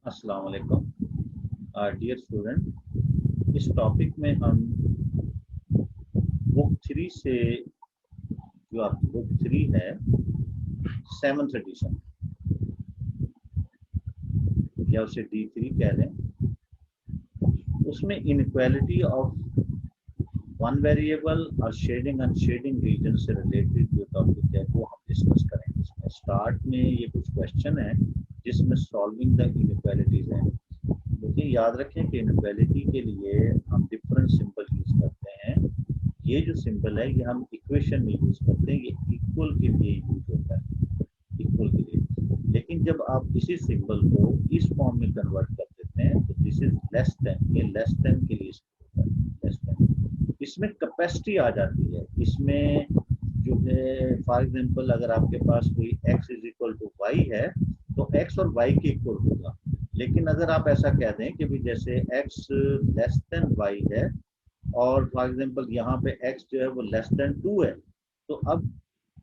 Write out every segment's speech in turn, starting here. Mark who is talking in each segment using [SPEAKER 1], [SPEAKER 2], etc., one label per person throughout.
[SPEAKER 1] अस्सलाम वालेकुम dear student. इस टॉपिक में हम बुक 3 से जो आपकी बुक 3 है 7th एडिशन या उसे D3 कह लें, उसमें इनइक्वालिटी ऑफ वन वेरिएबल और शेडिंग एंड शेडिंग रीजन से रिलेटेड जो टॉपिक है वो हम डिस्कस करेंगे। इसमें स्टार्ट में ये कुछ क्वेश्चन है जिसमें सॉल्विंग द इनइक्वालिटीज है। देखिए, याद रखें कि इनइक्वालिटी के लिए हम डिफरेंट सिंबल यूज करते हैं। ये जो सिंबल है ये हम इक्वेशन में यूज करते हैं, ये इक्वल के लिए यूज होता है, इक्वल के लिए। लेकिन जब आप इसी सिंबल को इस फॉर्म में कन्वर्ट कर देते हैं तो दिस इज लेस देन, ये लेस देन के लिए होता है, लेस देन। इसमें कैपेसिटी आ जाती है, इसमें जो है फॉर एग्जांपल अगर आपके पास कोई x is equal to Y है तो x और y के इक्वल होगा। लेकिन अगर आप ऐसा कह दें कि भी जैसे x लेस देन y है और फॉर एग्जांपल यहाँ पे x जो है वो लेस देन 2 है, तो अब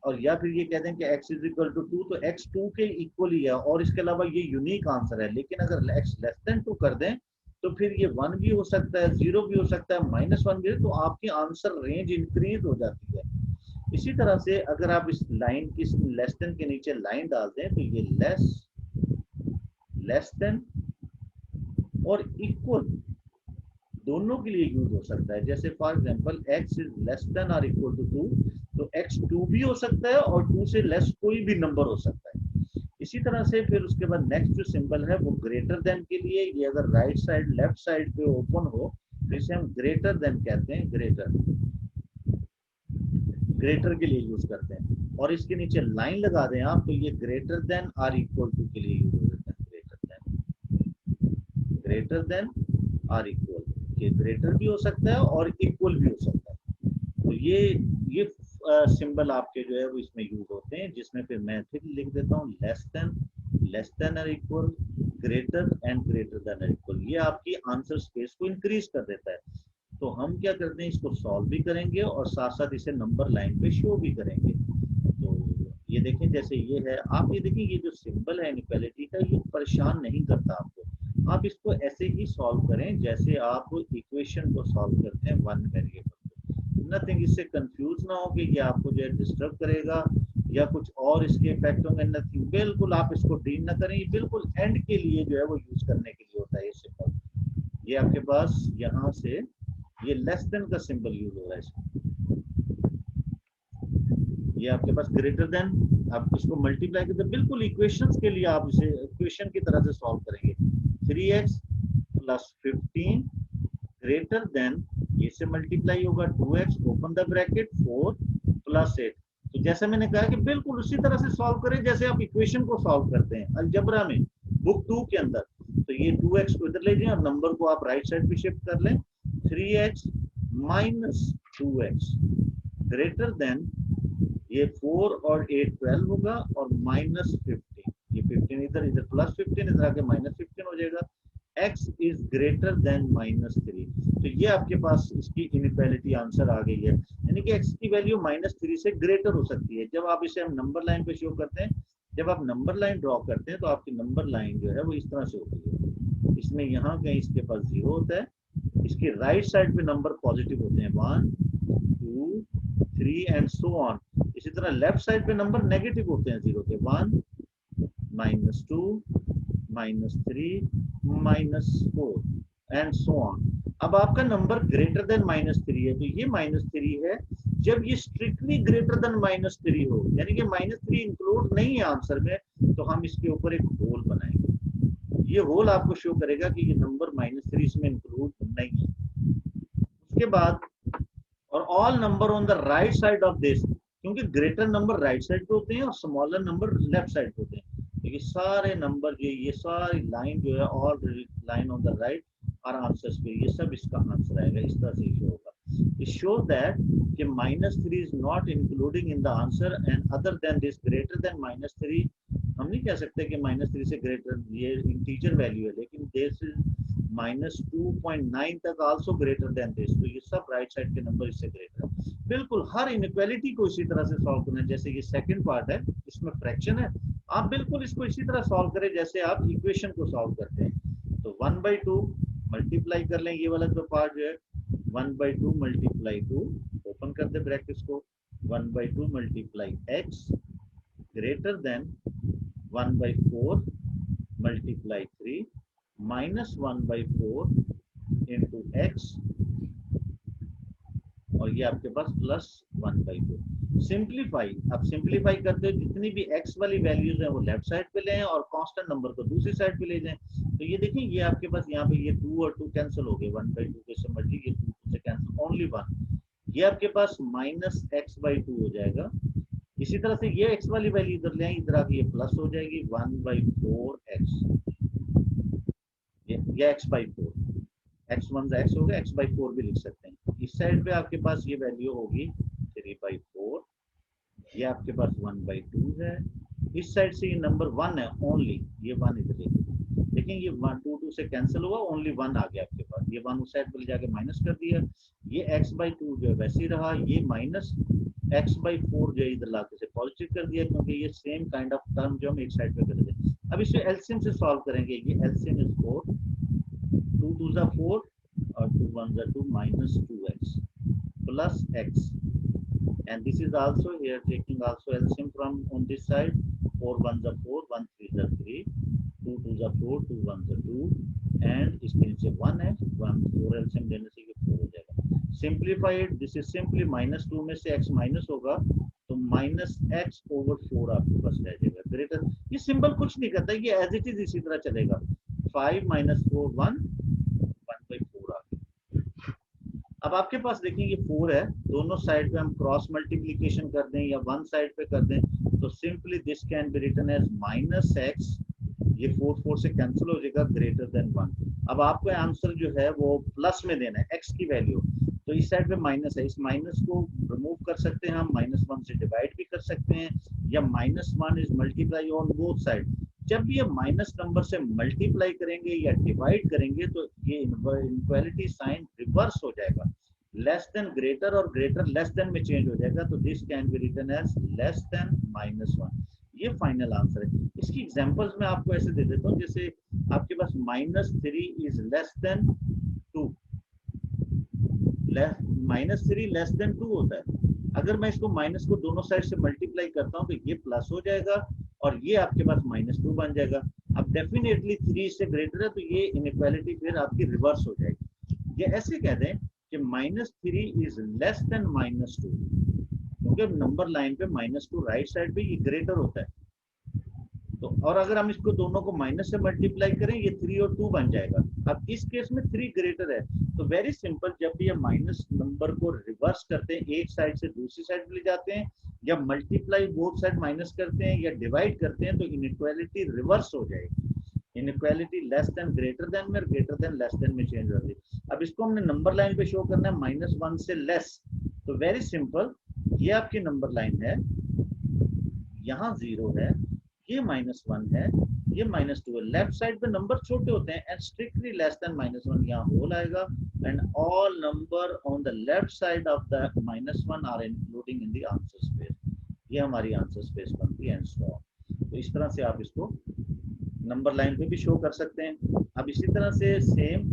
[SPEAKER 1] और या फिर ये कह दें कि x इज इक्वल टू 2 तो x 2 के इक्वल ही है और इसके अलावा ये यूनिक आंसर है। लेकिन अगर x लेस देन 2 कर दें तो फिर ये 1 भी हो सकता है, 0 भी हो सकता है, -1 भी है, तो आपकी आंसर रेंज इंक्रीज हो जाती है। इसी तरह से अगर आप इस लाइन की लेस देन के नीचे लाइन डाल दें तो ये लेस देन और इक्वल दोनों के लिए यूज हो सकता है। जैसे for example x is less than और इक्वल टू 2 तो x 2 भी हो सकता है और 2 से लेस कोई भी नंबर हो सकता है। इसी तरह से फिर उसके बाद नेक्स्ट जो सिंबल है वो ग्रेटर देन के लिए, ये अगर राइट साइड लेफ्ट साइड पे ओपन हो तो इसे हम ग्रेटर देन कहते हैं, ग्रेटर के लिए यूज करते हैं। और इसके नीचे लाइन लगा दें आप तो ये ग्रेटर देन और इक्वल टू के लिए यूज हो जाता है। ग्रेटर देन और इक्वल, ये ग्रेटर भी हो सकता है और इक्वल भी हो सकता है। तो ये सिंबल आपके जो है वो इसमें यूज होते हैं, जिसमें फिर मैं फिर लिख देता हूँ लेस देन और equal, greater and greater than और इक्वल। ये आपकी आंसर स्पेस को इंक्रीज कर देता है। तो हम क्या करते हैं, इसको सॉल्व भी करेंगे और साथ साथ इसे नंबर लाइन पे शो भी करेंगे। तो ये देखें, जैसे ये है, आप ये देखें ये जो सिंबल है इनइक्वालिटी का ये परेशान नहीं करता आपको। आप इसको ऐसे ही सॉल्व करें जैसे आप इक्वेशन को सॉल्व करते हैं वन वेरिएबल। नथिंग, इससे कंफ्यूज ना हो कि ये आपको जो है डिस्टर्ब करेगा या कुछ और इसके इफेक्ट होंगे, नथिंग। बिल्कुल आप इसको डील ना करें, ये बिल्कुल एंड के लिए जो है वो यूज करने के लिए होता है ये सिंबल। ये आपके पास यहाँ से ये लेस देन का सिंबल यूज हो रहा है इसमें। ये आपके पास ग्रेटर देन, आप इसको मल्टीप्लाई करते बिल्कुल इक्वेशंस के लिए आप इसे इक्वेशन की तरह से सॉल्व करेंगे। 3x प्लस 15 ग्रेटर देन, ये से मल्टीप्लाई होगा 2x open the bracket 4 plus 8। तो जैसे मैंने कहा कि बिल्कुल उसी तरह से सॉल्व करें जैसे आप इक्वेशन को सॉल्व करते हैं अलजबरा में बुक 2 के अंदर। तो ये 2x को इधर ले जाएं और नंबर को आप राइट साइड पे शिफ्ट कर लें। 3x minus 2x greater than, ये 4 और 8 12 होगा और -15, ये 15 इधर, इधर प्लस 15, इधर आके -15 हो जाएगा। x is greater then -3। तो ये आपके पास इसकी इनइक्वालिटी आंसर आ गई है, यानी कि x की वैल्यू -3 से ग्रेटर हो सकती है। जब आप इसे हम नंबर लाइन पे शो करते हैं, जब आप नंबर लाइन ड्रॉ करते हैं तो आपकी नंबर लाइन जो है वो इस तरह से होती है। इसमें यहाँ कहीं इसके पास 0 होता है, इसकी राइट साइड पे नंबर पॉजिटिव होते हैं 1 2 3 एंड सो ऑन। इसी तरह लेफ्ट साइड पे नंबर नेगेटिव होते हैं 0 के, 1 -2 -3 -4 एंड सो ऑन। अब आपका नंबर ग्रेटर देन -3 है तो ये -3 है। जब ये स्ट्रिक्टली ग्रेटर देन -3 हो, यानी कि -3 इंक्लूड नहीं है आंसर में, तो हम इसके ऊपर एक होल बनाएंगे। ये होल आपको शो करेगा कि ये नंबर -3 इसमें इंक्लूड नहीं है। उसके बाद और all number on the right side of this, क्योंकि ग्रेटर नंबर राइट साइड पे होते हैं और स्मॉलर नंबर लेफ्ट साइड पे होते हैं। तो ये सारे नंबर ये सारी लाइन जो है all line on the right और आंसर्स पे, ये सब इसका आंसर आएगा। इस तरह से शो होगा। It shows that कि -3 is not including in the answer and other than this greater than -3। हम नहीं कह सकते कि -3 से ग्रेटर, ये इंटीजर वैल्यू है, लेकिन this is -2.9 तक आल्सो ग्रेटर देन दिस। तो ये सब राइट साइड के नंबर इससे ग्रेटर है। बिल्कुल हर इनइक्वालिटी को इसी तरह से सॉल्व करना है। जैसे ये सेकंड पार्ट है, इसमें फ्रैक्शन है, आप बिल्कुल इसको इसी तरह सॉल्व करें जैसे आप इक्वेशन को सॉल्व करते हैं। तो 1/2 मल्टीप्लाई कर लें, ये वाला जो पार्ट जो है 1/2 मल्टीप्लाई 2, ओपन कर दे ब्रैकेट्स को, 1/2 multiply x greater than 1/4 multiply 3 minus 1/4 into x, और ये आपके पास प्लस 1/2। सिंप्लीफाई, आप सिंप्लीफाई करते हो जितनी भी x वाली वैल्यूज है वो लेफ्ट साइड पे लें और कांस्टेंट नंबर को दूसरी साइड पे ले जाएं। तो ये देखिए ये आपके पास यहाँ पे ये 2 और 2 कैंसिल हो गए, 1/2 कैसे मर्जी, ये 2 से कैंसिल, ओनली 1। ये आपके पास माइनस x/2 हो जाएगा। इसी तरह से ये x वाली वैल्यू इधर ले आए, इधर आके ये प्लस हो जाएगी 1/4x, ये x/4, x1 से x हो गया, x/4 भी लिख सकते हैं। इस साइड पे आपके पास ये वैल्यू होगी 3/4, ये आपके पास 1/2 है। इस साइड से ये नंबर 1 है ओनली, ये 1 इधर लेकिन ये 1 2 2 से कैंसिल हुआ, ओनली 1 आ गया आपके पास, ये 1 उस साइड पे ले जाके माइनस कर दिया। ये x/2 जो है वैसे ही रहा, ये माइनस x/4 जो है इधर लाके से पॉजिटिव कर दिया, क्योंकि ये सेम काइंड ऑफ टर्म जो हम एक साइड पे कर दें। अब इसे एलसीएम से सॉल्व करेंगे, ये एलसीएम इज 4, 2 2 जा 4 और 2 1 जा 2 minus 2x plus x, and this is also here taking also LCM from on this side, 4 1 जा 4, 1 3 जा 3, 2 2 जा 4, 2 1 जा 2, and इसके नीचे 1 है, 1 4 LCM लेने से ये 4 हो जाएगा। Simplified, this is simply minus 2 में से x माइनस होगा तो माइनस x ओवर 4 आपके पास रह जाएगा ग्रेटर। ये सिंबल कुछ नहीं करता, ये एज इट इज इसी तरह चलेगा, 5 माइनस 4 1 1/4 आ गया। अब आपके पास देखिए ये 4 है, दोनों साइड पे हम क्रॉस मल्टीप्लीकेशन कर दें या वन साइड पे कर दें, तो simply this can be written as minus x, ये 4 4 से कैंसिल हो जाएगा, ग्रेटर देन 1। अब आपको आंसर जो है वो प्लस में देना है x की वैल्यू, तो इस साइड पे माइनस है, इस माइनस को रिमूव कर सकते हैं हम, -1 से डिवाइड भी कर सकते हैं, या -1 is multiply on both side. जब ये माइनस नंबर से मल्टीप्लाई करेंगे या डिवाइड करेंगे तो ये इनइक्वालिटी साइन रिवर्स हो जाएगा, लेस देन ग्रेटर और ग्रेटर लेस देन में चेंज हो जाएगा, तो this can be written as less than -1। ये फाइनल आंसर है। इसकी एग्जांपल्स मैं आपको ऐसे दे देता हूँ, जैसे आपके पास -3 is less then 2, -3 less then 2 होता है। अगर मैं इसको माइनस को दोनों साइड से मल्टीप्लाई करता हूँ तो ये प्लस हो जाएगा और ये आपके पास -2 बन जाएगा। अब डेफिनेटली 3 से ग्रेटर है तो ये इनइक्वालिटी फिर आपकी रिवर्स हो जाएगी। ये ऐसे कह दें कि -3 इज लेस देन -2, क्योंकि नंबर लाइन पे -2 राइट साइड पे ये ग्रेटर होता है। तो और अगर हम इसको दोनों को माइनस से मल्टीप्लाई करें, ये 3 और 2 बन जाएगा। अब इस केस में 3 ग्रेटर है, तो वेरी सिंपल, जब भी ये माइनस नंबर को रिवर्स करते हैं, एक साइड से दूसरी साइड ले जाते हैं, या मल्टीप्लाई बोथ साइड माइनस करते हैं या डिवाइड करते हैं, तो इनइक्वालिटी रिवर्स हो जाएगी। Inequality less than greater than में, ग्रेटर देन लेस देन में चेंज हो जाती है। अब इसको हमने नंबर लाइन पे शो करना है -1 से लेस, तो वेरी सिंपल, ये आपकी नंबर लाइन है, यहाँ 0 है, ये -1 है, ये -2 है। लेफ्ट साइड पे नंबर छोटे होते हैं एंड स्ट्रिक्टली लेस देन -1, यहाँ होल आएगा, and all number on the left side of the -1 are including in the answer space. ये हमारी आंसर स्पेस बनती है एंड सो ऑन। तो इस तरह से आप इसको नंबर लाइन पे भी शो कर सकते हैं। अब इसी तरह से सेम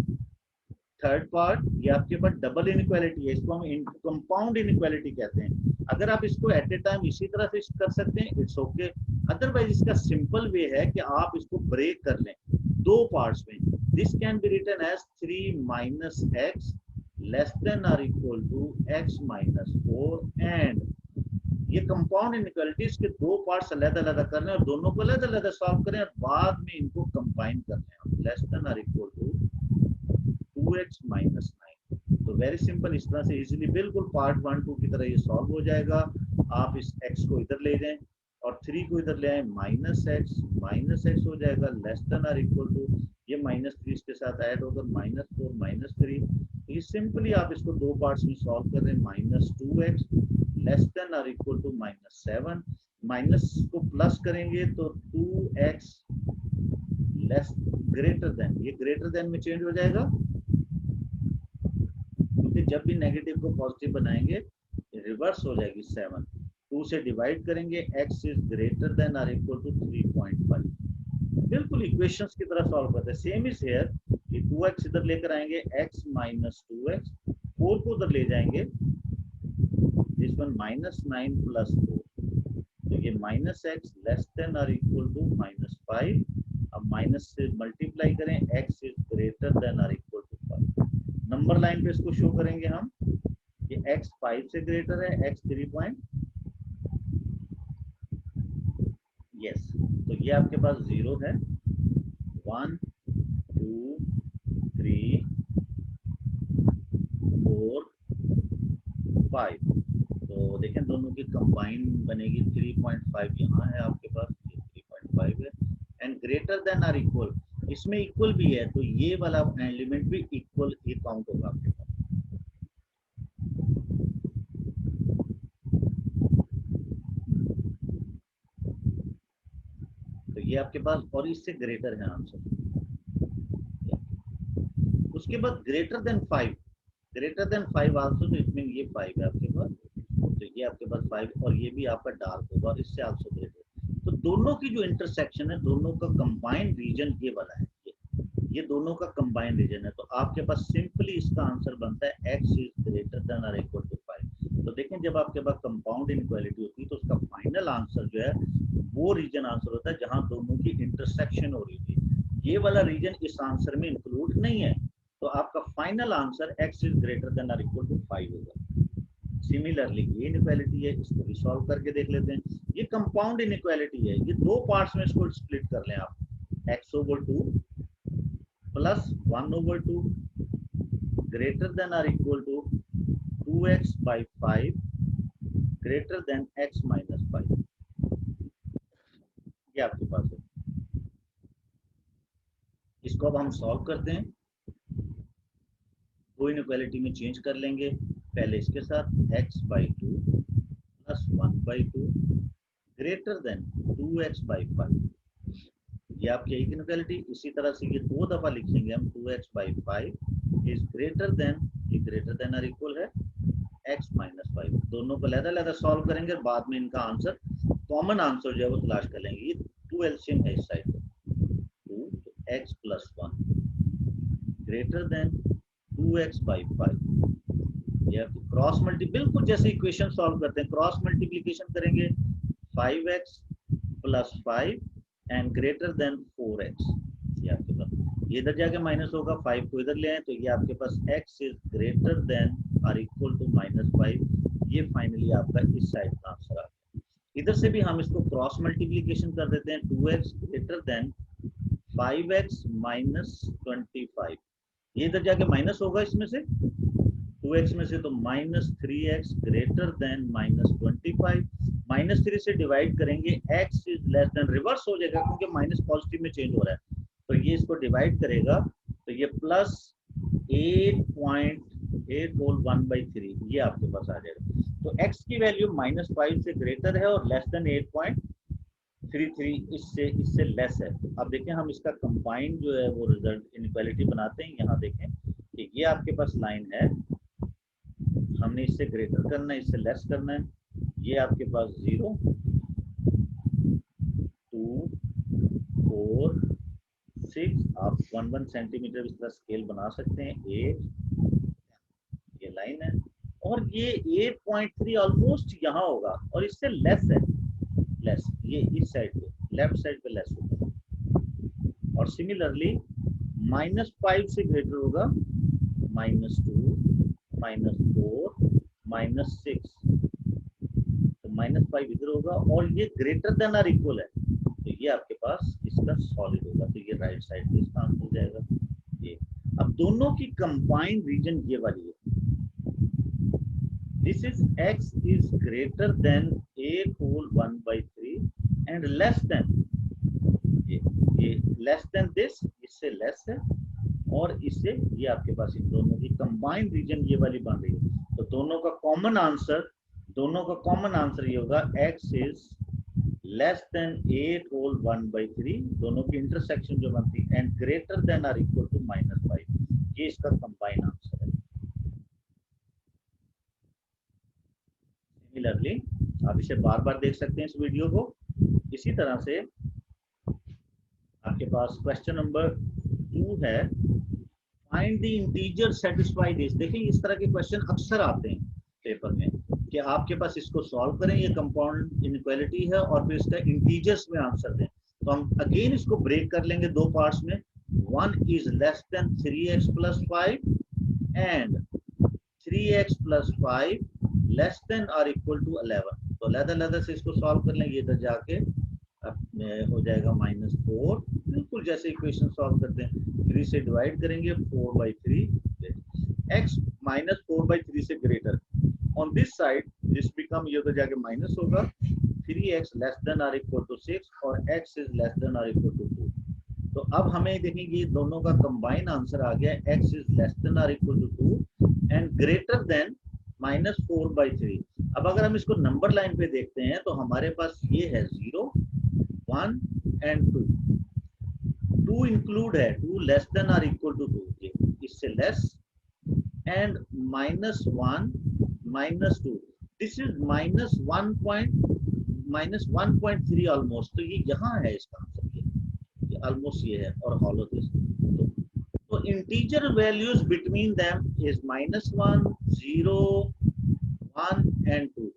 [SPEAKER 1] थर्ड पार्ट, ये आपके पास डबल इनइक्वालिटी है, इसको हम कंपाउंड इनइक्वालिटी कहते हैं। अगर आप इसको एट ए टाइम इसी तरह से कर सकते हैं, इट्स ओके। अदरवाइज इसका सिंपल वे है कि आप इसको ब्रेक कर लें दो पार्ट्स में। This can be written as 3 minus x less than और equal to x minus 4, and ये कंपाउंड इनइक्वालिटीज के दो पार्ट्स अलग-अलग कर लें और दोनों को अलग-अलग सॉल्व करें और बाद में इनको कंबाइन कर लें, लेस देन और इक्वल टू 2x माइनस 9। तो वेरी सिंपल, इस तरह से इजीली बिल्कुल पार्ट 1 2 की तरह ये सॉल्व हो जाएगा। आप इस x को इधर ले दें और 3 को इधर ले आए, माइनस एक्स हो जाएगा लेस देन और इक्वल टू, ये -3 इसके साथ ऐड होकर -4 -3। ये सिंपली आप इसको दो पार्ट्स में सॉल्व कर रहे हैं, -2x लेस देन और इक्वल टू -7, माइनस को प्लस करेंगे तो 2x लेस ग्रेटर देन, ये ग्रेटर देन में चेंज हो जाएगा क्योंकि जब भी नेगेटिव को पॉजिटिव बनाएंगे रिवर्स हो जाएगी 7। 2 से डिवाइड करेंगे, x इज ग्रेटर देन और इक्वल टू 3.5। बिल्कुल इक्वेशंस की तरह सॉल्व करते हैं। सेम इज हियर, ये 2x इधर लेकर आएंगे, x माइनस 2x, 4 को उधर ले जाएंगे, दिस वन -9 प्लस 4, तो ये -x लेस देन और इक्वल टू -5। अब माइनस से मल्टीप्लाई करें, x इज ग्रेटर देन और इक्वल टू 5। नंबर लाइन पे इसको शो करेंगे हम, ये x 5 से ग्रेटर है, x 3 यस, तो ये आपके पास 0 है, 1 2 3 4 5। तो देखें दोनों की कंबाइन बनेगी 3.5, यहाँ है आपके पास, ये 3.5 है, and greater than or equal, इसमें इक्वल भी है, तो ये वाला एलिमेंट भी इक्वल ही काउंट होगा आपके पास। तो ये आपके पास, और इससे ग्रेटर है आंसर। उसके बाद greater than 5, greater than 5 also, तो इट मीन ये 5 है आपके पास, तो ये आपके पास 5, और ये भी आपका डार्क होगा, और इससे आल्सो ग्रेटर। तो दोनों की जो इंटरसेक्शन है, दोनों का कंबाइंड रीजन ये वाला है, ये दोनों का कंबाइंड रीजन है, तो आपके पास सिंपली इसका आंसर बनता है x इज ग्रेटर देन और इक्वल टू 5। तो देखें जब आपके पास कंपाउंड इनइक्वालिटी होती है, तो उसका फाइनल आंसर जो है वो रीजन आंसर होता है जहां दोनों की इंटरसेक्शन हो रही थी। ये वाला रीजन इस आंसर में इंक्लूड नहीं है, तो आपका final answer x is greater than और इक्वल टू 5 होगा। सिमिलरली ये इनइक्वालिटी है, इसको भी सॉल्व करके देख लेते हैं। ये कंपाउंड इनइक्वालिटी है, ये दो पार्ट्स में इसको स्प्लिट कर लें आप, x/2 प्लस 1/2 ग्रेटर देन और equal to 2x/5 greater than x minus 5, ये आपके पास है। इसको अब हम सॉल्व करते हैं, दो इनइक्वालिटी में चेंज कर लेंगे। पहले इसके साथ x/2 plus 1/2 greater then 2x/5, ये आपकी एक इनइक्वालिटी। इसी तरह से ये दो दफा लिखेंगे हम, 2x/5 इज ग्रेटर देन, ये ग्रेटर देन और इक्वल है x माइनस 5। दोनों को अलग-अलग सॉल्व करेंगे, बाद में इनका आंसर, कॉमन आंसर जो है वो तलाश कर लेंगे। ये 2 एलसीएम है इस साइड पे, 2 x plus 1 greater than 2x/5। ये क्रॉस मल्टी, बिल्कुल जैसे इक्वेशन सॉल्व करते हैं, क्रॉस मल्टीप्लीकेशन करेंगे, 5x plus 5 and greater then 4x। ये आपके पास, ये इधर जाके माइनस होगा, 5 को इधर ले आए, तो ये आपके पास x इज ग्रेटर देन और इक्वल टू -5। ये फाइनली आपका इस साइड का आंसर आ गया। इधर से भी हम इसको क्रॉस मल्टीप्लीकेशन कर देते हैं, 2x greater than 5x minus 25, ये इधर जाके माइनस होगा इसमें से, 2x में से, तो -3x ग्रेटर देन -25, -3 से डिवाइड करेंगे, x is less then, reverse हो जाएगा क्योंकि माइनस पॉजिटिव में चेंज हो रहा है, तो ये इसको डिवाइड करेगा, तो ये प्लस 8.8 होल 1/3, ये आपके पास आ जाएगा। तो x की वैल्यू -5 से ग्रेटर है और लेस देन 8.33, इससे लेस है। अब देखें हम इसका कंबाइंड जो है वो रिजल्ट इनइक्वालिटी बनाते हैं। यहाँ देखें कि ये आपके पास लाइन है, हमने इससे ग्रेटर करना है, इससे लेस करना है, ये आपके पास 0 2 4 6, आप 1 सेंटीमीटर इस तरह स्केल बना सकते हैं, 8, ये लाइन है, और ये 8.3 ऑलमोस्ट यहाँ होगा, और इससे लेस है, लेस, ये इस साइड पे, लेफ्ट साइड पे लेस होगा। और सिमिलरली -5 से ग्रेटर होगा, -2 -4 -6, तो -5 इधर होगा, और ये ग्रेटर देन और इक्वल है, तो ये आपके पास इसका सॉलिड होगा, तो ये राइट साइड पे इसका आंसर हो जाएगा ये। अब दोनों की कंबाइंड रीजन ये वाली है, this is x is greater than 8 whole 1/3 and less than, ये लेस देन दिस, इससे लेस है, और इससे ये आपके पास इन दोनों की कंबाइंड रीजन ये वाली बन रही है, तो दोनों का कॉमन आंसर ये होगा, x is less than 8 whole 1/3, दोनों की इंटरसेक्शन जो बनती है, एंड ग्रेटर देन और इक्वल टू -5, ये इसका कंबाइंड आंसर है। सिमिलरली आप इसे बार बार देख सकते हैं इस वीडियो को। इसी तरह से आपके पास क्वेश्चन नंबर 2 है, find the integer satisfy this. देखिए इस तरह के क्वेश्चन अक्सर आते हैं पेपर में कि आपके पास इसको सॉल्व करें, ये कंपाउंड इनइक्वालिटी है और फिर इसका इंटीजर्स में आंसर दें। तो हम अगेन इसको ब्रेक कर लेंगे दो पार्ट्स में। 1 is less then 3x plus 5 and 3x plus 5 less than और इक्वल टू 11। तो अलग-अलग से इसको सॉल्व कर लें। ये इधर जाके अपने हो जाएगा -4, बिल्कुल जैसे इक्वेशन सॉल्व करते हैं। 3 से डिवाइड करेंगे, 4/3, x -4/3 से greater. On this side this become, ये तो जाके माइनस होगा, 3x लेस देन और इक्वल टू 6 और x इज लेस देन और इक्वल टू 2। तो अब हमें देखेंगे दोनों का कंबाइन आंसर आ गया, x इज लेस देन और equal to 2 and greater than -4/3। अब अगर हम इसको नंबर लाइन पे देखते हैं तो हमारे पास ये है 0, 1 एंड 2। 2 इंक्लूड है, 2 लेस देन और इक्वल टू 2, इससे less, and -1 -2, this is -1.3 almost. तो ये यहाँ है इसका आंसर, ये ऑलमोस्ट ये है, और हॉलो दिस। तो integer values between them is -1, 0, 1 and 2।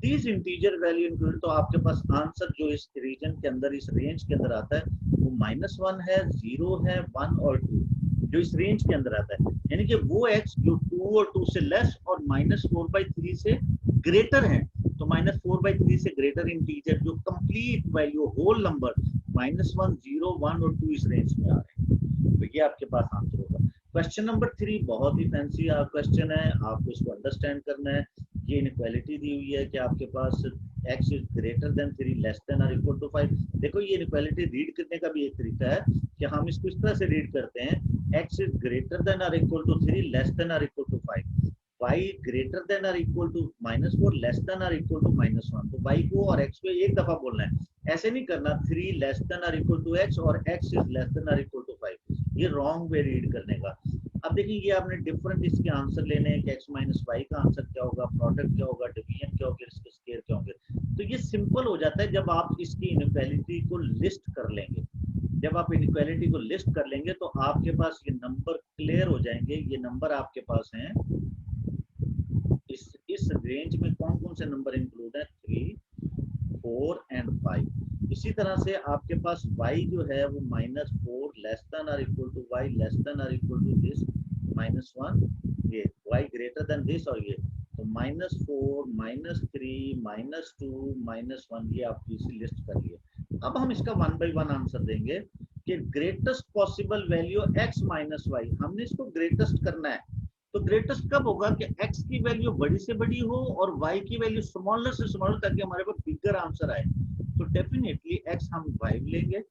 [SPEAKER 1] These integer value include, तो आपके पास आंसर जो इस रीजन के अंदर, इस रेंज के अंदर आता है वो -1 है, 0 है, 1 और 2, जो इस रेंज के अंदर आता है। यानी कि वो x जो 2 और 2 से लेस और -4/3 से ग्रेटर है। तो -4/3 से ग्रेटर इंटीजर जो कंप्लीट वैल्यू होल नंबर -1, 0, 1 और 2 इस रेंज में आ रहे हैं। तो ये आपके पास आंसर होगा। क्वेश्चन नंबर 3 बहुत ही फैंसी क्वेश्चन है, आपको इसको अंडरस्टैंड करना है। ये इनइक्वालिटी दी हुई है कि आपके पास x is greater then 3 less than और इक्वल टू 5। देखो ये इनइक्वालिटी रीड करने का भी एक तरीका है कि हम इसको इस तरह से रीड करते हैं, x इज ग्रेटर देन और इक्वल टू 3 लेस देन और equal to 5, y greater than और इक्वल टू -4 लेस देन और इक्वल टू -1। तो y को और x को एक दफा बोलना है, ऐसे नहीं करना 3 लेस देन और इक्वल टू x और x इज लेस देन और इक्वल टू 5। ये रॉन्ग वे रीड करने का। अब देखिए ये आपने डिफरेंट इसके आंसर लेने हैं कि x माइनस वाई का आंसर क्या होगा, प्रोडक्ट क्या होगा, डिवीजन क्या होगा, इसके स्क्वायर क्या होंगे। तो ये सिंपल हो जाता है जब आप इसकी इनइक्वालिटी को लिस्ट कर लेंगे। जब आप इनइक्वालिटी को लिस्ट कर लेंगे तो आपके पास ये नंबर क्लियर हो जाएंगे। ये नंबर आपके पास हैं, इस रेंज में कौन कौन से नंबर इंक्लूड है, 3, 4 एंड 5। इसी तरह से आपके पास y जो है वो -4 लेस देन और equal to y less than और इक्वल टू दिस -1, ये y ग्रेटर देन दिस, और ये तो -4 -3 -2 -1, ये आप इसी लिस्ट कर लिए। अब हम इसका 1 बाय 1 आंसर देंगे कि greatest possible value x minus y, हमने इसको ग्रेटेस्ट करना है। तो ग्रेटेस्ट कब होगा कि x की वैल्यू बड़ी से बड़ी हो और y की वैल्यू स्मॉलर से स्मॉलर, ताकि हमारे पास बिगर आंसर आए। तो डेफिनेटली x हम 5 लेंगे,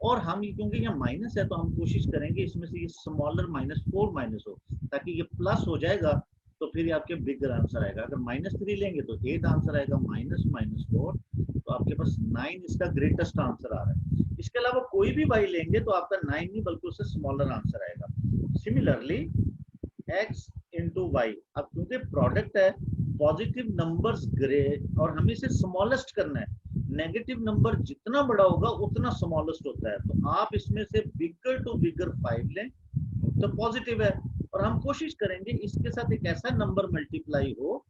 [SPEAKER 1] और हम क्योंकि ये माइनस है तो हम कोशिश करेंगे इसमें से ये स्मॉलर -4 माइनस हो, ताकि ये प्लस हो जाएगा तो फिर आपके बिगर आंसर आएगा। अगर -3 लेंगे तो 8 आंसर आएगा, -4 तो आपके पास 9 इसका ग्रेटेस्ट आंसर आ रहा है। इसके अलावा कोई भी y लेंगे तो आपका 9 नहीं बल्कि उससे स्मॉलर आंसर आएगा। सिमिलरली x इंटू वाई, अब क्योंकि प्रोडक्ट है, पॉजिटिव नंबर्स ग्रे और हमें इसे स्मॉलेस्ट करना है। नेगेटिव नंबर जितना बड़ा होगा उतना स्मॉलेस्ट होता है। तो आप इसमें से बिगर टू बिगर 5 लें तो पॉजिटिव है, और हम कोशिश करेंगे इसके साथ एक ऐसा नंबर मल्टीप्लाई हो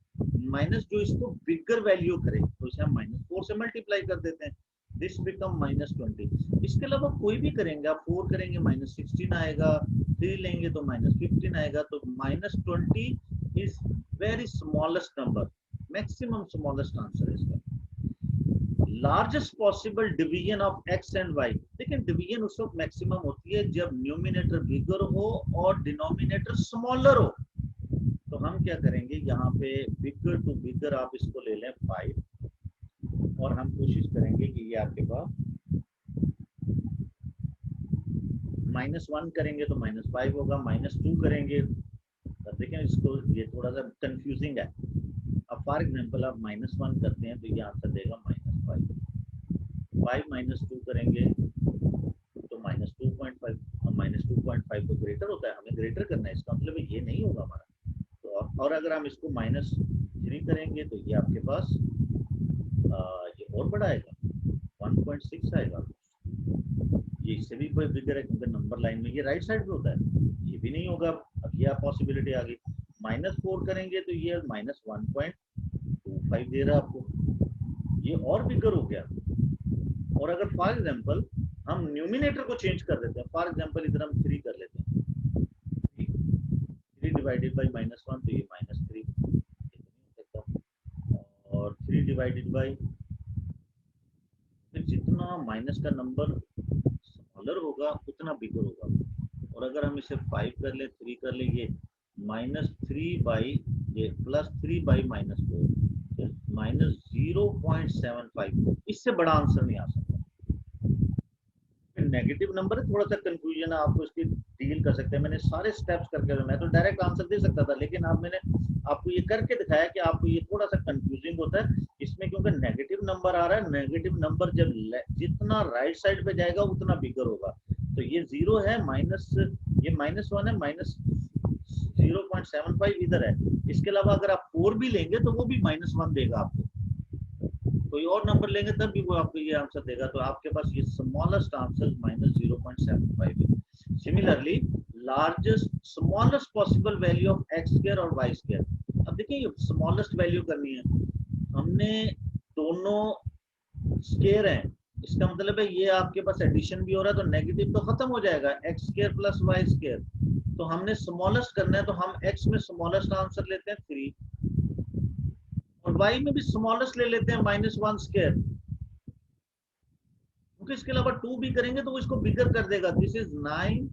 [SPEAKER 1] माइनस जो इसको बिगर वैल्यू करे, तो इसे हम -4 से मल्टीप्लाई कर देते हैं, दिस बिकम -20। इसके अलावा कोई भी करेंगे, आप 4 करेंगे -16 आएगा, 3 लेंगे तो -15 आएगा। तो -20 is very smallest number, maximum smallest answer है इसका। Largest possible division of x and y, देखिए डिवीजन उस वक्त मैक्सिमम होती है जब न्यूमिनेटर बिगर हो और डिनोमिनेटर स्मॉलर हो। तो हम क्या करेंगे, यहाँ पे बिगर टू बिगर आप इसको ले लें 5, और हम कोशिश करेंगे कि ये आपके पास -1 करेंगे तो -5 होगा, -2 करेंगे, देखें इसको, ये थोड़ा सा कंफ्यूजिंग है। अब फॉर एग्जांपल आप -1 करते हैं तो ये आंसर देगा -5, 5 -2 करेंगे तो -2.5, और -2.5 तो ग्रेटर होता है, हमें ग्रेटर करना है, इसका मतलब ये नहीं होगा हमारा। तो और अगर हम इसको -3 करेंगे तो ये आपके पास ये और बड़ा आएगा, 1.6 आएगा, ये इससे भी कोई बिगर है क्योंकि नंबर लाइन में ये राइट साइड पे होता है, ये भी नहीं होगा। अब ये पॉसिबिलिटी आ गई, -4 करेंगे तो ये -1.25 दे रहा है आपको, ये और बिगर हो गया। और अगर फॉर एग्जांपल हम न्यूमिनेटर को चेंज कर देते हैं, फॉर एग्जांपल इधर हम 3 कर लेते हैं, 3 डिवाइडेड बाई -1 तो ये -3 और 3 डिवाइडेड बाई, जितना माइनस का नंबर स्मॉलर होगा उतना बिगर होगा। और अगर हम इसे 5 कर ले, 3 कर ले, ये -3 बाई ये +3 बाई -4 -0.75, इससे बड़ा आंसर नहीं आ सकता। नेगेटिव नंबर है, थोड़ा सा कंफ्यूजन है, आपको इसकी डील कर सकते हैं। मैंने सारे स्टेप्स करके, मैं तो डायरेक्ट आंसर दे सकता था, लेकिन आप मैंने आपको ये करके दिखाया कि आपको ये थोड़ा सा कंफ्यूजिंग होता है इसमें, क्योंकि नेगेटिव नंबर आ रहा है। नेगेटिव नंबर जब जितना राइट साइड पे जाएगा उतना बिगर होगा। तो ये 0 है, माइनस ये -1 है, -0.75 इधर है। इसके अलावा अगर आप 4 भी लेंगे तो वो भी -1 देगा आपको, कोई और नंबर लेंगे तब भी वो आपको ये आंसर देगा। तो आपके पास ये स्मॉलेस्ट आंसर -0.75 है। Similarly largest smallest possible value of x square और y स्क्वायर, अब देखिए ये स्मॉलेस्ट वैल्यू करनी है, हमने दोनों स्क्वायर हैं, इसका मतलब है ये आपके पास एडिशन भी हो रहा है, तो नेगेटिव तो खत्म हो जाएगा, x square plus y square. तो हमने स्मॉलेस्ट करना है, तो हम x में स्मॉलेस्ट आंसर लेते हैं 3 और y में भी स्मॉलेस्ट ले लेते हैं -1 स्क्वायर, क्योंकि इसके अलावा 2 भी करेंगे तो वो इसको बिगर कर देगा। This is 9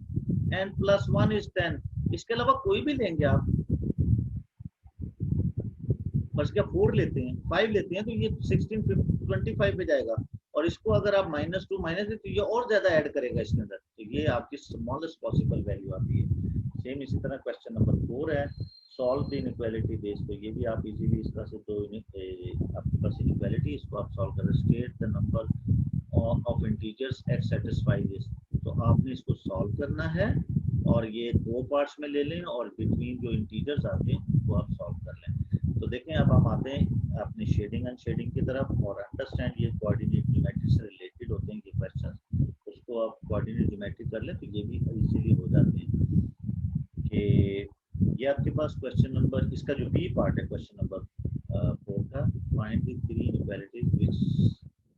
[SPEAKER 1] and +1 is 10। इसके अलावा कोई भी लेंगे आप, बस क्या 4 लेते हैं, 5 लेते हैं, तो ये 16 25 पे जाएगा। और इसको अगर आप -2 -3 तो ये और ज्यादा ऐड करेगा इसके अंदर, तो ये आपकी स्मॉलेस्ट पॉसिबल वैल्यू आती है। सेम इसी तरह क्वेश्चन नंबर 4 है, सॉल्व द इनइक्वालिटी बेस। तो ये भी आप इजीली इस तरह से दो आपके पास इनइक्वालिटी, इसको आप सॉल्व करें। State the number of integers x satisfy this. तो आपने इसको सॉल्व करना है और ये 2 पार्ट्स में ले लें और बिटवीन जो इंटीजर्स आते हैं वो आप सॉल्व कर लें। तो देखें अब हम आते हैं अपनी शेडिंग एंड शेडिंग की तरफ, और अंडरस्टैंड ये कोऑर्डिनेट ज्योमेट्री से रिलेटेड होते हैं ये क्वेश्चंस, उसको आप कोऑर्डिनेट ज्योमेट्री कर लें तो ये भी इजीली हो जाते हैं। कि ये आपके पास क्वेश्चन नंबर, इसका जो बी पार्ट है क्वेश्चन नंबर 4 का, find the 3 inequalities which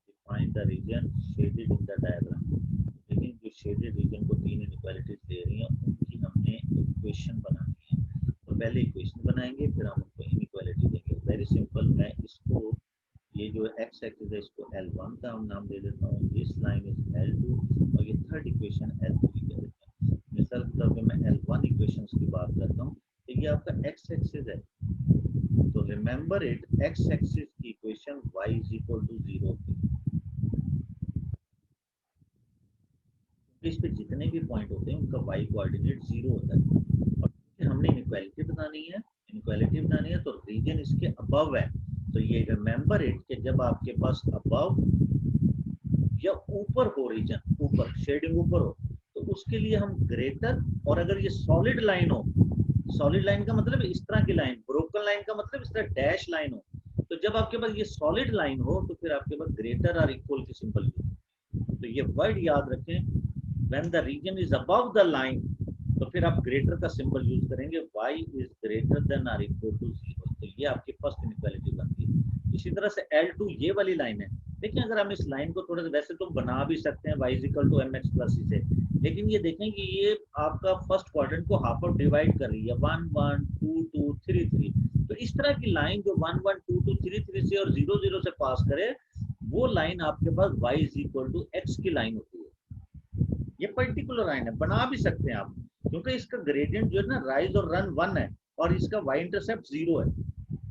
[SPEAKER 1] define the region shaded in the diagram. लेकिन जो शेडेड रीजन को 3 इनइक्वालिटीज दे रही हैं उनकी हमने इक्वेशन बनानी है। तो पहले इक्वेशन बनाएंगे फिर हम उनको इनइक्वालिटी देंगे। वेरी सिंपल, मैं इसको ये जो x एक्सिस है इसको L1 का हम नाम दे देता हूँ, दिस लाइन इज L2 और ये थर्ड इक्वेशन L3 कह देता हूँ। मिसाल के तौर पे मैं L1 इक्वेशंस की बात करता हूँ, तो ये आपका x एक्सिस है, तो रिमेंबर इट, x एक्सिस की equation y is equal to 0। इस पे जितने भी पॉइंट होते हैं उनका y कोऑर्डिनेट 0 होता है। और हमने इनइक्वालिटी बनानी है, इनइक्वालिटी बनानी है तो रीजन इसके अबव है। तो ये रिमेंबर इट कि जब आपके पास अबव या ऊपर हो रीजन, ऊपर शेडिंग ऊपर हो, तो उसके लिए हम ग्रेटर, और अगर ये सॉलिड लाइन हो, सॉलिड लाइन का मतलब इस तरह की लाइन, ब्रोकन लाइन का मतलब इस तरह डैश लाइन हो, तो जब आपके पास ये सॉलिड लाइन हो तो फिर आपके पास ग्रेटर और इक्वल की सिंबल यूज। तो ये वर्ड याद रखें, when the region is above the line तो फिर आप ग्रेटर का सिंबल यूज करेंगे, y इज ग्रेटर देन और इक्वल टू 0। तो ये आपकी फर्स्ट इनइक्वालिटी बनती है। इसी तरह से L2 ये वाली लाइन है, देखिए अगर हम इस लाइन को थोड़ा सा, वैसे तो बना भी सकते हैं y is equal to mx plus c से, लेकिन ये देखें कि ये आपका फर्स्ट क्वाड्रेंट को हाफ ऑफ डिवाइड कर रही है, 1 1 2 2 3 3। तो इस तरह की लाइन जो 1 1 2 2 3 3 से और 0 0 से पास करे, वो लाइन आपके पास y is equal to x की लाइन होती है। ये पर्टिकुलर लाइन है, बना भी सकते हैं आप, क्योंकि इसका ग्रेडियंट जो है ना, राइज और रन 1 है और इसका y इंटरसेप्ट 0 है,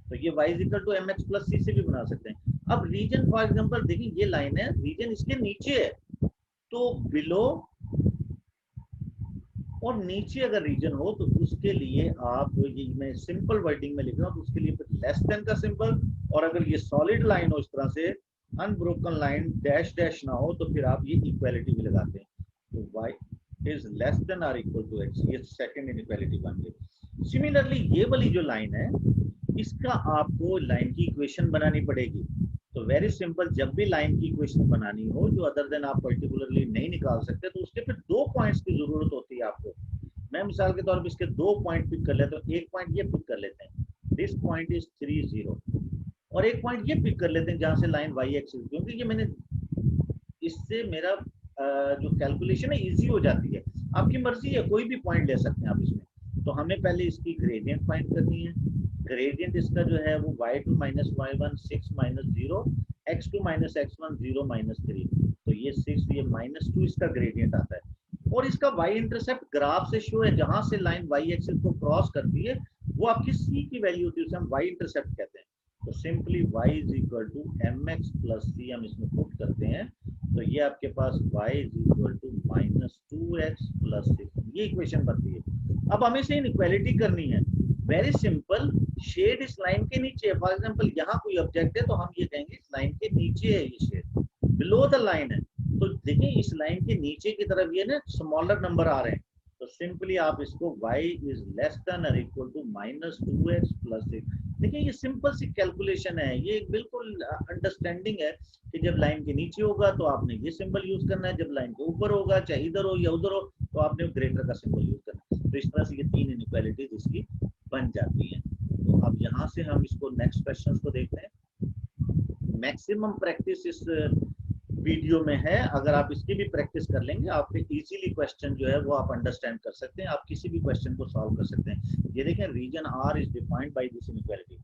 [SPEAKER 1] तो ये y is equal to mx plus c से भी बना सकते हैं। अब रीजन फॉर एग्जांपल देखिए ये लाइन है, रीजन इसके नीचे है, तो बिलो और नीचे अगर रीजन हो तो उसके लिए आप, ये मैं सिंपल वर्डिंग में लिख रहा हूँ, तो उसके लिए फिर लेस देन का सिंबल, और अगर ये सॉलिड लाइन हो इस तरह से अनब्रोकन लाइन, डैश डैश ना हो, तो फिर आप ये इक्वालिटी भी लगाते हैं, तो y इज लेस देन और इक्वल टू x, ये सेकंड इनइक्वालिटी बन गई। सिमिलरली ये वाली जो लाइन है, इसका आपको लाइन की इक्वेशन बनानी पड़ेगी। तो वेरी सिंपल, जब भी लाइन की इक्वेशन बनानी हो जो अदर देन आप पर्टिकुलरली नहीं निकाल सकते, तो उसके फिर दो पॉइंट्स की जरूरत होती है आपको। मैं मिसाल के तौर पर इसके दो पॉइंट पिक कर लेता हूँ। एक पॉइंट ये पिक कर लेते हैं, दिस पॉइंट इज 30, और एक पॉइंट ये पिक कर लेते हैं जहां से लाइन वाई एक्सिस, क्योंकि ये मैंने इससे मेरा जो कैलकुलेशन है इजी हो जाती है। आपकी मर्जी है, कोई भी पॉइंट ले सकते हैं आप इसमें। तो हमें पहले इसकी ग्रेडियंट फाइंड करनी है। ग्रेडियंट इसका जो है वो y2 minus y1 6 minus 0, x2 minus x1 0 minus 3। तो ये 6, ये -2 इसका ग्रेडियंट आता है। और इसका y इंटरसेप्ट ग्राफ से शो है, जहां से लाइन y एक्सिस को क्रॉस करती है वो आपकी c की वैल्यू होती है, उसे हम y इंटरसेप्ट कहते हैं। तो simply y is equal to mx plus c हम इसमें पुट करते हैं, तो ये आपके पास y is equal to -2x plus 6, ये इक्वेशन बनती है। अब हमें से इनइक्वालिटी करनी है। वेरी सिंपल, शेड इस लाइन के नीचे। फॉर एग्जांपल यहाँ कोई ऑब्जेक्ट है तो हम ये कहेंगे इस लाइन के नीचे है ये शेड, बिलो द लाइन है। तो देखिए इस लाइन के नीचे की तरफ ये ना स्मॉलर नंबर आ रहे हैं, तो सिंपली आप इसको y इज लेस देन और इक्वल टू -2x प्लस 6। देखिए ये सिंपल सी कैलकुलेशन है, ये बिल्कुल अंडरस्टैंडिंग है कि जब लाइन के नीचे होगा तो आपने ये सिंबल यूज करना है, जब लाइन के ऊपर होगा चाहे इधर हो या उधर हो तो आपने ग्रेटर का सिंबल यूज करना है। तो इस तरह से ये तीन इनइक्वालिटीज इसकी बन जाती हैं। तो अब यहाँ से हम इसको नेक्स्ट क्वेश्चन को देखते हैं। मैक्सिमम प्रैक्टिस इस वीडियो में है, अगर आप इसकी भी प्रैक्टिस कर लेंगे आप इजीली क्वेश्चन जो है वो आप अंडरस्टैंड कर सकते हैं, आप किसी भी क्वेश्चन को सॉल्व कर सकते हैं। ये देखें, region R is defined by this inequality.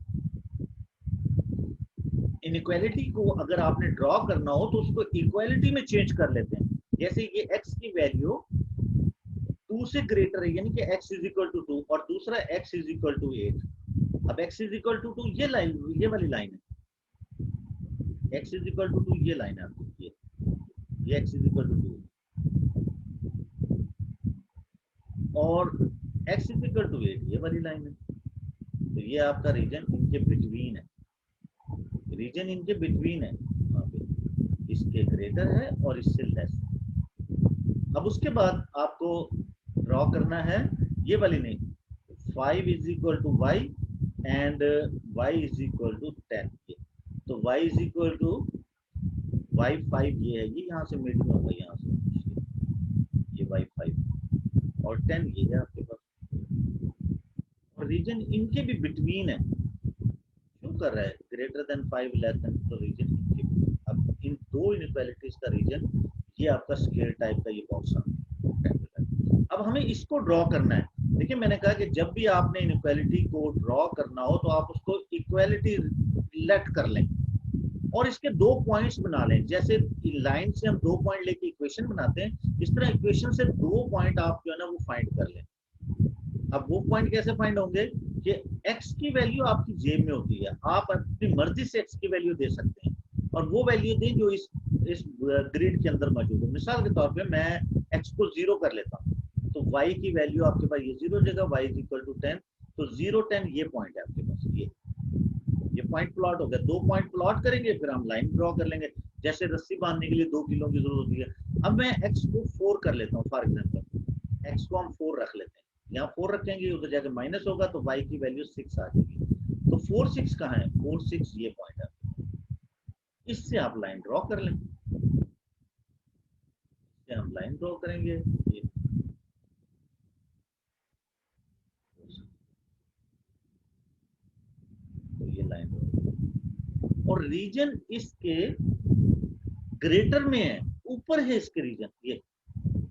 [SPEAKER 1] Inequality को अगर आपने ड्रॉ करना हो तो उसको इक्वालिटी में चेंज कर लेते हैं। जैसे ये x की वैल्यू 2 से ग्रेटर है, यानी कि x इज इक्वल टू 2, और दूसरा x इज इक्वल टू 8। अब x इज इक्वल टू 2 ये लाइन, ये वाली लाइन है, x इज इक्वल टू 2 ये लाइन है आपकी, ये x इज इक्वल टू 2, और x इज इक्वल टू 8 ये वाली लाइन है। तो ये आपका रीजन इनके बिटवीन है, रीजन इनके बिटवीन है, इसके ग्रेटर है और इससे लेस है। अब उसके बाद आपको ड्रॉ करना है ये वाली नहीं, 5 is equal to y and y is equal to 10। तो y is equal to y5 ये है, ये यहाँ से मिड में होगा, यहाँ से ये y5 और 10 ये है आपके पास, और रीजन इनके भी बिटवीन है, क्यों कर रहा है ग्रेटर देन 5 लेस देन, तो रीजन इनके। अब इन दो इनइक्वालिटीज का रीजन ये आपका स्केल टाइप का ये बॉक्स है। अब हमें इसको ड्रॉ करना है। देखिए मैंने कहा कि जब भी आपने इनइक्वालिटी को ड्रॉ करना हो तो आप उसको इक्वालिटी लेट कर लें और इसके दो पॉइंट्स बना लें। जैसे लाइन से हम दो पॉइंट लेके इक्वेशन बनाते हैं, इस तरह इक्वेशन से दो पॉइंट आप जो है ना वो फाइंड कर लें। अब वो पॉइंट कैसे फाइंड होंगे कि x की वैल्यू आपकी जेब में होती है, आप अपनी मर्जी से x की वैल्यू दे सकते हैं और वो वैल्यू दें जो इस ग्रिड के अंदर मौजूद है। मिसाल के तौर पे मैं x को 0 कर लेता हूँ, तो y की वैल्यू आपके पास ये 0 जगह y इज इक्वल टू 10, तो 0 10 ये पॉइंट है आपके पास, ये पॉइंट प्लॉट हो गया। दो पॉइंट प्लॉट करेंगे फिर हम लाइन ड्रॉ कर लेंगे। जैसे रस्सी बांधने के लिए 2 किलो की जरूरत होती है। अब मैं x को 4 कर लेता हूँ, फॉर एग्जाम्पल x को हम 4 रख लेते हैं, यहाँ 4 रखेंगे उधर जाके माइनस होगा तो y की वैल्यू 6 आ जाएगी। तो 4 6 कहाँ है, 4 6 ये पॉइंट है, इससे आप लाइन ड्रॉ कर लें, इससे हम लाइन ड्रॉ करेंगे ये। तो ये लाइन ड्रॉ, और रीजन इसके ग्रेटर में है, ऊपर है इसके रीजन ये।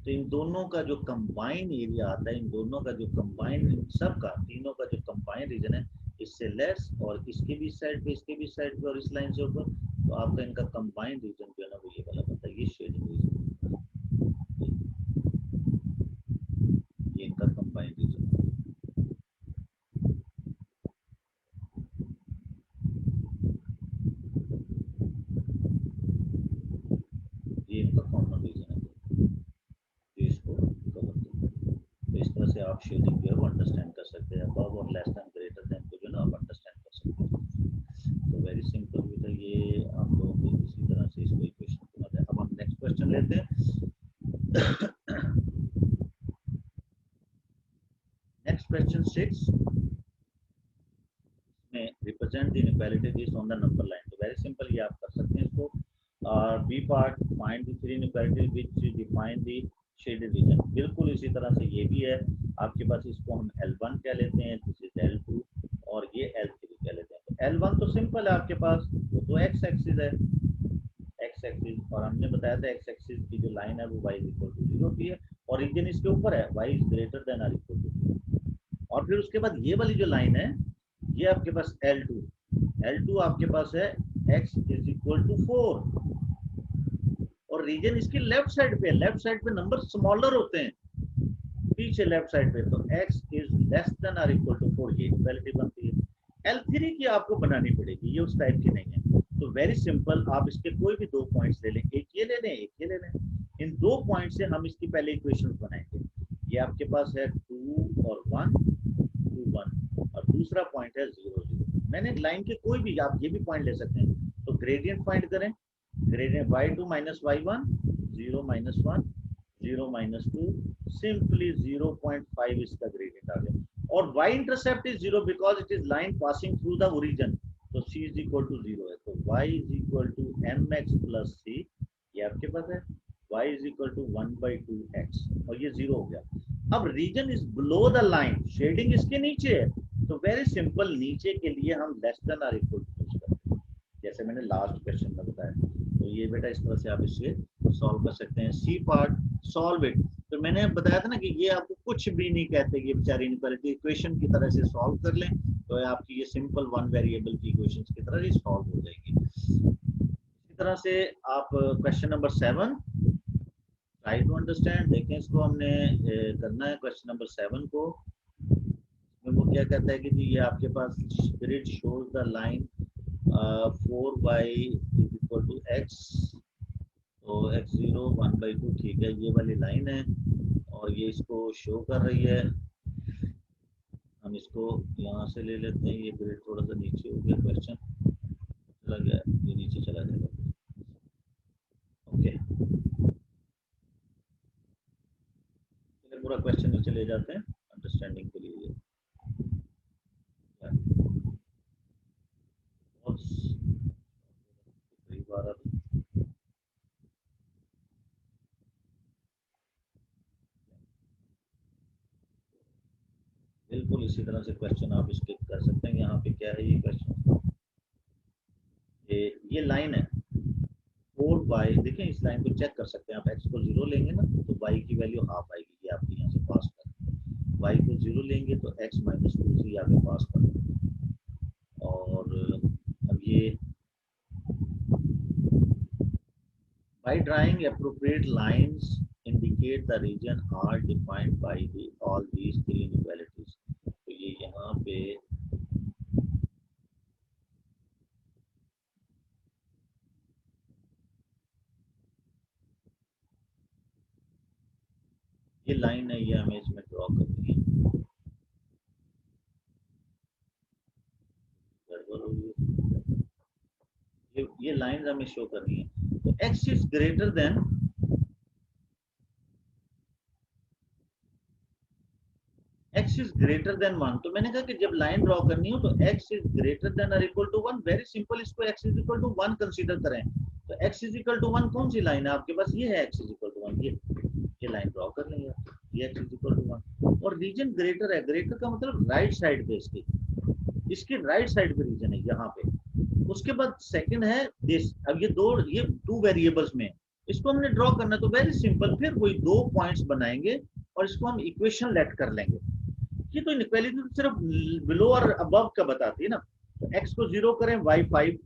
[SPEAKER 1] तो इन दोनों का जो कंबाइन एरिया आता है, इन दोनों का जो कंबाइन, सब का तीनों का जो कंबाइन रीजन है, इससे लेस और इसके भी साइड पे, इसके भी साइड पे और इस लाइन से ऊपर, तो आपका इनका कंबाइन रीजन जो है ना वो ये वाला बनता है, ये शेडिंग रीजन, ये इनका कंबाइन रीजन है। ये इनका कॉमन रीजन है, इसको कवर करते। तो इस तरह से आप शेडिंग जो है वो अंडरस्टैंड कर सकते हैं, अबव और लेस देन ग्रेटर देन को जो है ना आप अंडरस्टैंड कर सकते हैं। तो वेरी सिंपल बेटा, ये आप लोगों को इसी तरह से इसको इक्वेशन को बनाते हैं। अब हम नेक्स्ट क्वेश्चन लेते हैं। नेक्स्ट क्वेश्चन 6 में represent the inequality based on the number line. तो very simple ये आप कर सकते हैं इसको. B part, find the three inequality which define the shaded region. बिल्कुल इसी तरह से ये भी है आपके पास. इसको हम L1 कह लेते हैं, दिस इज L2 और ये L3 कह लेते हैं. तो L1 तो सिंपल है आपके पास, वो तो x एक्सिस है, x एक्सिस, और हमने बताया था x एक्सिस की जो लाइन है वो y इक्वल टू 0 की है और रीजन इसके ऊपर है, y is greater than or equal to 0. और फिर उसके बाद ये वाली जो लाइन है ये आपके पास L2 आपके पास है x इज इक्वल टू 4 और रीजन इसके लेफ्ट साइड पे है. लेफ्ट साइड पे नंबर स्मॉलर होते हैं पीछे लेफ्ट साइड पे, तो x is less than or equal to 4, ये इक्वालिटी बनती है. L3 की आपको बनानी पड़ेगी, ये उस टाइप की नहीं है. तो वेरी सिंपल, आप इसके कोई भी दो पॉइंट्स ले लें, एक ये ले लें एक ये ले लें. इन दो पॉइंट से हम इसकी पहले इक्वेशन बनाएंगे. ये आपके पास है 2 और 1, 2 1 और दूसरा पॉइंट है 0 0. मैंने लाइन के कोई भी, आप ये भी पॉइंट ले सकते हैं. तो ग्रेडियंट फाइंड करें. Gradient y2 minus y1, 0 minus 1, 0 minus 2, simply 0.5 इसका ग्रेडियंट आ गया. और y intercept is 0 because it is line passing through the origin. तो c इज इक्वल टू 0 है, तो y is equal to mx plus c, ये आपके पास है. y is equal to 1/2x और ये 0 हो गया. अब region is below the line, shading इसके नीचे है, तो वेरी सिंपल, नीचे के लिए हम less than or equal to use करते हैं, जैसे मैंने लास्ट क्वेश्चन में बताया. तो ये बेटा इस तरह से आप इसे सॉल्व कर सकते हैं. C part solve it. तो मैंने बताया था ना कि ये आपको कुछ भी नहीं कहते, ये बेचारी इनक्वालिटी इक्वेशन की तरह से सॉल्व कर लें तो आपकी ये सिंपल वन वेरिएबल की इक्वेशंस की तरह ही सॉल्व हो जाएगी. इसी तरह से आप question number 7 try to understand. देखें इसको हमने करना है क्वेश्चन नंबर 7 को. वो क्या कहता है कि जी ये आपके पास grid shows the line 4y is equal to x, तो x0 1/2, ठीक है, ये वाली लाइन है और ये इसको शो कर रही है. हम इसको यहाँ से ले लेते हैं. ये ग्रिड थोड़ा सा नीचे हो गया, क्वेश्चन चला गया, ये नीचे चला जाएगा. ओके, पूरा क्वेश्चन नीचे ले जाते हैं अंडरस्टैंडिंग के लिए. बिल्कुल इसी तरह से क्वेश्चन आप इसके कर सकते हैं. यहाँ पे क्या है ये क्वेश्चन, ये लाइन है 4y. देखें इस लाइन को चेक कर सकते हैं आप. x को 0 लेंगे ना तो y की वैल्यू हाफ आएगी, ये आपके यहाँ से पास कर. y को 0 लेंगे तो x माइनस 2 से आगे पास कर. और अब ये by drawing appropriate lines indicate the region are defined by all these three inequalities. तो ये यहाँ पे ये लाइन है, ये हमें इसमें ड्रॉ करनी है. ये लाइन हमें शो करनी है. तो x is greater than, x is greater then 1. तो मैंने कहा कि जब लाइन ड्रॉ करनी हो तो x इज ग्रेटर देन और इक्वल टू 1. वेरी सिंपल, इसको x is equal to 1 consider करें. तो x इज इक्वल टू 1 कौन सी लाइन है आपके पास, ये है x इज इक्वल टू 1. ये लाइन ड्रॉ कर लेंगे, ये x इज इक्वल टू 1 और रीजन ग्रेटर है. ग्रेटर का मतलब राइट साइड पे, इसकी राइट साइड पे रीजन है यहाँ पे. उसके बाद सेकंड है दिस. अब ये टू वेरिएबल्स में इसको हमने ड्रॉ करना, तो वेरी सिंपल, फिर वही दो पॉइंट्स बनाएंगे और इसको हम इक्वेशन लेट कर लेंगे. ये तो इनइक्वालिटी तो सिर्फ बिलो और अबव का बताती है ना. तो x को 0 करें y5,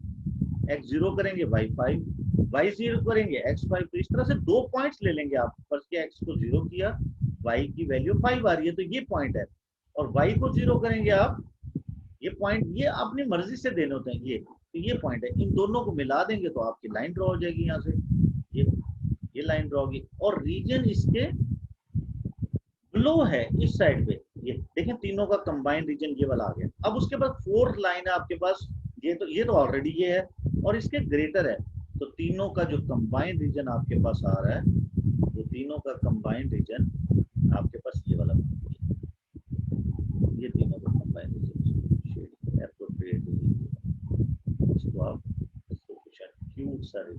[SPEAKER 1] x 0 करेंगे y5, y 0 करेंगे x5. तो इस तरह से दो पॉइंट्स ले लेंगे आप. फर्स्ट के x को 0 किया, y की वैल्यू 5 आ रही है, तो ये पॉइंट है. और y को 0 करेंगे आप, ये पॉइंट, ये अपनी मर्जी से देने होते हैं. ये पॉइंट है, इन दोनों को मिला देंगे तो आपकी लाइन ड्रॉ हो जाएगी. यहाँ से ये लाइन ड्रॉ होगी और रीजन इसके बिलो है इस साइड पे. ये देखें तीनों का कंबाइंड रीजन ये वाला आ गया. अब उसके बाद फोर्थ लाइन है आपके पास, ये तो ऑलरेडी ये है और इसके ग्रेटर है. तो तीनों का जो कंबाइंड रीजन आपके पास आ रहा है, वो तीनों का कंबाइंड रीजन आपके पास ये वाला, ये तीनों का कंबाइंड रीजन एप्रोप्रिएट. सॉरी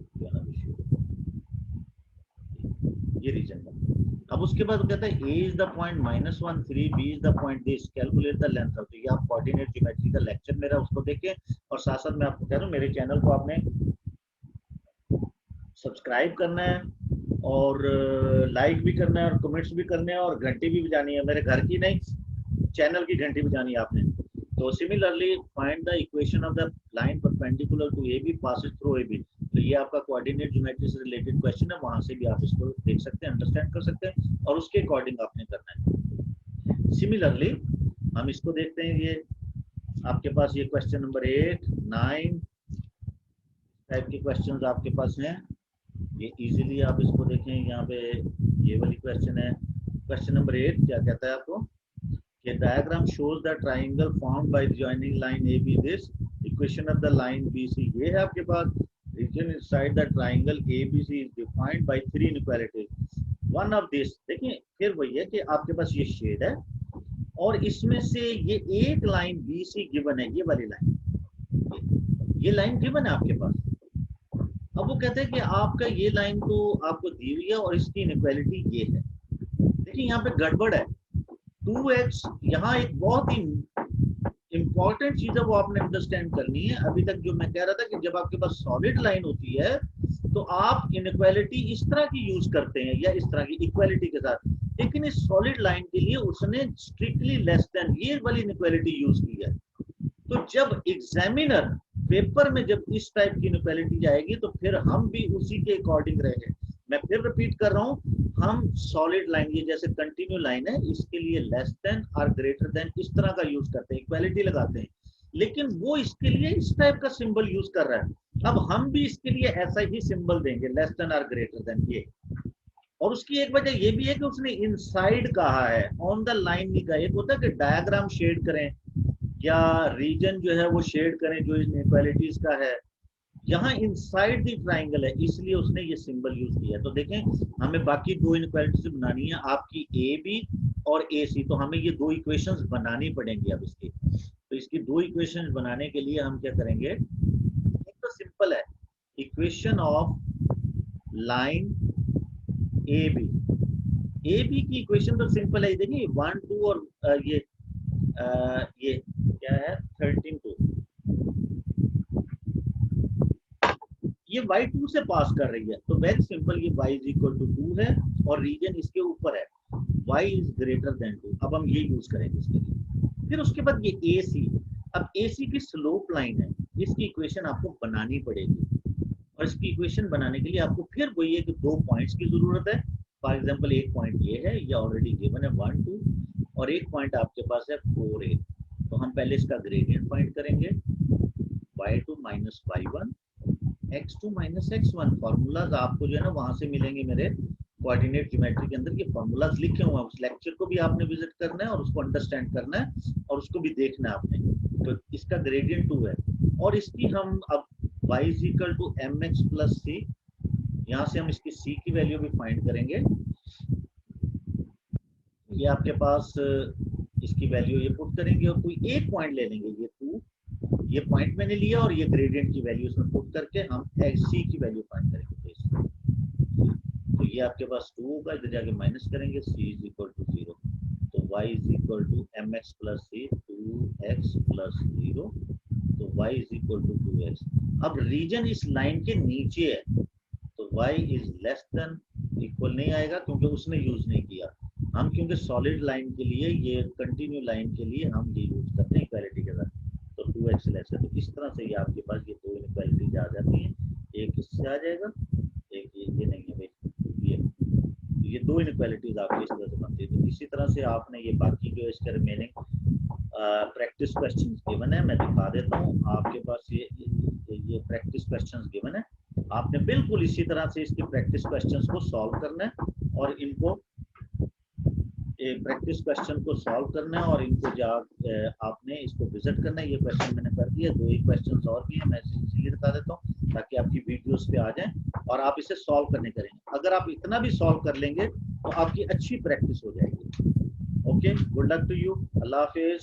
[SPEAKER 1] ये रीजन का। अब उसके बाद कहता है a is the point -1 3, b is the point this, calculate the length of. तो ये आप कोऑर्डिनेट ज्योमेट्री का लेक्चर मेरा उसको देखें, और साथ साथ मैं आपको कह रहा हूँ मेरे चैनल को आपने सब्सक्राइब करना है और लाइक भी करना है और कमेंट्स भी करने हैं और घंटी भी बजानी है, मेरे घर की नहीं चैनल की घंटी बजानी है आपने। तो similarly find the equation of the line perpendicular to AB passes through AB। तो ये आपका कोऑर्डिनेट ज्योमेट्री से रिलेटेड क्वेश्चन है, वहां से भी आप इसको देख सकते हैं, अंडरस्टैंड कर सकते हैं और उसके अकॉर्डिंग आपने करना है। सिमिलरली हम इसको देखते हैं, ये आपके पास ये क्वेश्चन नंबर 8 9 टाइप के क्वेश्चंस आपके पास हैं, ये इजीली आप इसको देखें। यहाँ पे ये वाली क्वेश्चन है, क्वेश्चन नंबर 8 क्या कहता है आपको कि diagram shows the triangle formed by joining line AB this, equation of the line BC ये है आपके पास। Region inside the triangle ABC is defined by 3 inequalities, one of this. देखिए फिर वही है कि आपके पास ये शेड है और इसमें से ये एक लाइन BC गिवन है, ये वाली लाइन, ये लाइन गिवन है आपके पास। अब वो कहते हैं कि आपका ये लाइन तो आपको दी हुई है और इसकी इनइक्वालिटी ये है। देखिए यहाँ पे गड़बड़ है, 2x, यहाँ एक बहुत ही इंपॉर्टेंट चीज है वो आपने अंडरस्टैंड करनी है। अभी तक जो मैं कह रहा था कि जब आपके पास सॉलिड लाइन होती है तो आप इनइक्वालिटी इस तरह की यूज करते हैं या इस तरह की इक्वालिटी के साथ, लेकिन इस सॉलिड लाइन के लिए उसने स्ट्रिक्टली लेस देन ये वाली इनइक्वालिटी यूज की है। तो जब एग्जामिनर पेपर में जब इस टाइप की इनइक्वालिटी आएगी तो फिर हम भी उसी के अकॉर्डिंग रहेंगे। मैं फिर रिपीट कर रहा हूं, हम सॉलिड लाइन ये जैसे कंटिन्यू लाइन है इसके लिए लेस देन और ग्रेटर देन इस तरह का यूज करते हैं, इक्वालिटी लगाते हैं, लेकिन वो इसके लिए इस टाइप का सिंबल यूज कर रहा है। अब हम भी इसके लिए ऐसा ही सिंबल देंगे, लेस देन और ग्रेटर देन ये। और उसकी एक वजह ये भी है कि उसने इनसाइड कहा है, ऑन द लाइन नहीं कहा। एक होता है कि डायग्राम शेड करें या रीजन जो है वो शेड करें जो इनइक्वालिटीज का है, यहाँ इनसाइड द ट्राइंगल है इसलिए उसने ये सिंबल यूज किया। तो देखें हमें बाकी दो इनइक्वालिटीज बनानी है, आपकी AB और AC, तो हमें ये दो इक्वेशंस बनानी पड़ेंगी। अब इसकी तो इसकी दो इक्वेशंस बनाने के लिए हम क्या करेंगे, एक तो सिंपल है, इक्वेशन ऑफ लाइन AB की इक्वेशन तो सिंपल है, देखिए 1 2 और ये क्या है 13 2, ये y2 से पास कर रही है। तो वेरी सिंपल, ये y इज इक्वल टू 2 है और रीजन इसके ऊपर है, y इज ग्रेटर देन 2। अब हम ये यूज करेंगे इसके लिए। फिर उसके बाद ये AC, अब AC की स्लोप लाइन है, इसकी इक्वेशन आपको बनानी पड़ेगी और इसकी इक्वेशन बनाने के लिए आपको फिर वही है कि दो पॉइंट्स की जरूरत है। फॉर एग्जांपल एक पॉइंट ये है, ये ऑलरेडी गिवन है 1 2, और एक पॉइंट आपके पास है 4 8। तो हम पहले इसका ग्रेडियंट फाइंड करेंगे, y2 minus y1 x2 minus x1। Formulas आपको जो है ना वहां से मिलेंगे मेरे कोऑर्डिनेट ज्योमेट्री के अंदर, ये फॉर्मूलाज लिखे हुए हैं। उस लेक्चर को भी आपने विजिट करना है और उसको अंडरस्टैंड करना है और उसको भी देखना है आपने। तो इसका ग्रेडियंट 2 है और इसकी हम अब y is equal to mx plus c, यहाँ से हम इसकी c की वैल्यू भी फाइंड करेंगे। ये आपके पास इसकी वैल्यू ये पुट करेंगे और कोई एक पॉइंट ले लेंगे, ये 2, ये पॉइंट मैंने लिया और ये ग्रेडियंट की वैल्यू इसमें पुट करके हम c की वैल्यू फाइंड करेंगे। तो ये आपके पास 2 होगा, इधर जाके माइनस करेंगे, c इज इक्वल टू 0। तो y is equal to mx plus c 2x plus 0, तो y is equal to 2x। अब रीजन इस लाइन के नीचे है तो y is less then, equal नहीं आएगा क्योंकि उसने यूज नहीं किया। हम क्योंकि सॉलिड लाइन के लिए, ये कंटिन्यू लाइन के लिए हम ये यूज करते हैं इक्वालिटी के साथ, तो 2x लेस है। तो इस तरह से ये आपके पास ये दो इनइक्वालिटीज आ जाती हैं, एक इससे आ जाएगा, एक ये नहीं है भाई, ये दो इनइक्वालिटीज आपकी इस तरह से बनती है। तो इसी तरह से आपने ये बाकी जो इसके रिमेनिंग प्रैक्टिस क्वेश्चंस गिवन है, मैं दिखा देता हूँ आपके पास। ये प्रैक्टिस क्वेश्चंस गिवन है, आपने बिल्कुल इसी तरह से इसके प्रैक्टिस क्वेश्चंस को सॉल्व करना है और इनको प्रैक्टिस क्वेश्चन को सॉल्व करना है और इनको आपने इसको विजिट करना है। ये क्वेश्चन मैंने कर दिया, दो ही क्वेश्चन और भी हैं, मैं इसीलिए दिखा देता हूँ ताकि आपकी वीडियोस पे आ जाएं और आप इसे सॉल्व करने करेंगे। अगर आप इतना भी सॉल्व कर लेंगे तो आपकी अच्छी प्रैक्टिस हो जाएगी। Okay, good luck to you, अल्लाह हाफिज।